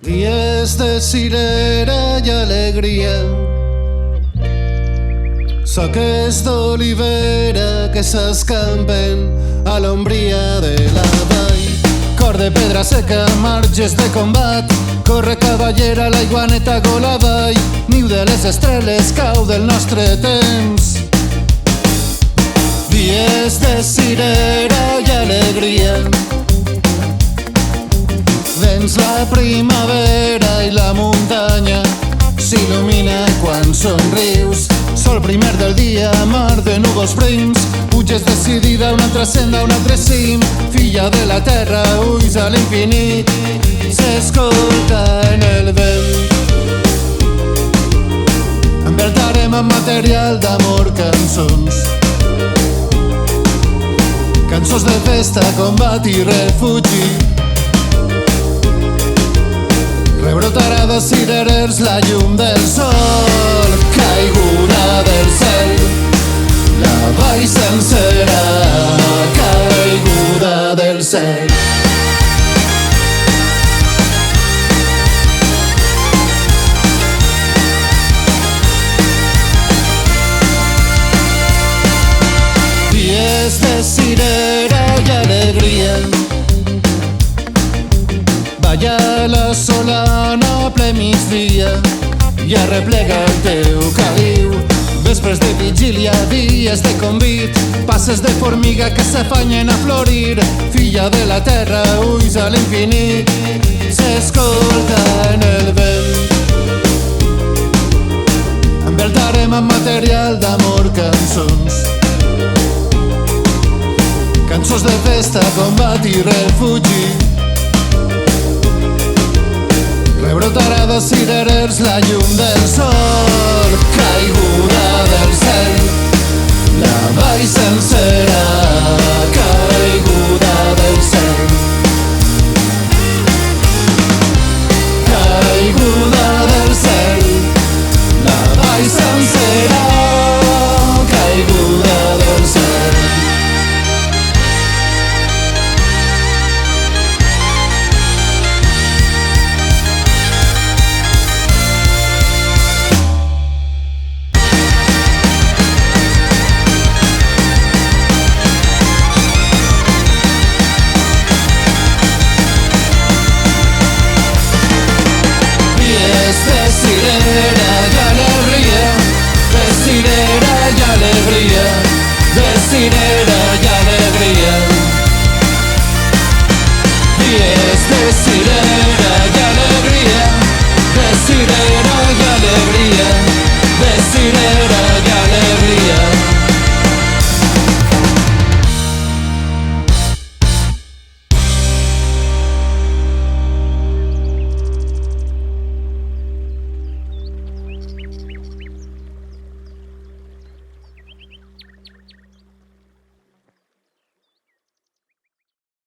Dies de cirera i alegria, soques d'olivera que s'escampen a l'ombria de la vall. Cor de pedra seca, marges de combat, corre cavallera la iguaneta gola avall. Niu de les estrelles, cau del nostre temps. Dies de cirera i alegria, vens la primavera i la muntanya s'il·lumina quan somrius. Sol primer del dia, mar de núvols prims, puges decidida a una altra senda, a un altre cim. Filla de la terra, ulls a l'infinit, s'escolta en el vent. Enveltarem amb material d'amor cançons, cançons de festa, combat i refugi. Rebrotarà de cirerers la llum del sol, caiguda del cel, la vall sencera, caiguda del cel. Dies de cirera i alegria, balla la solana ple migdia i arreplega el teu caliu. Vespres de vigília, dies de convit, passes de formiga que s'afanyen a florir. Filla de la terra, ulls a l'infinit, s'escolta en el vent. Enveltarem amb material d'amor cançons, cançons de festa, combat i refugi. Rebrotarà de cirerers la llum del sol, caiguda del cel.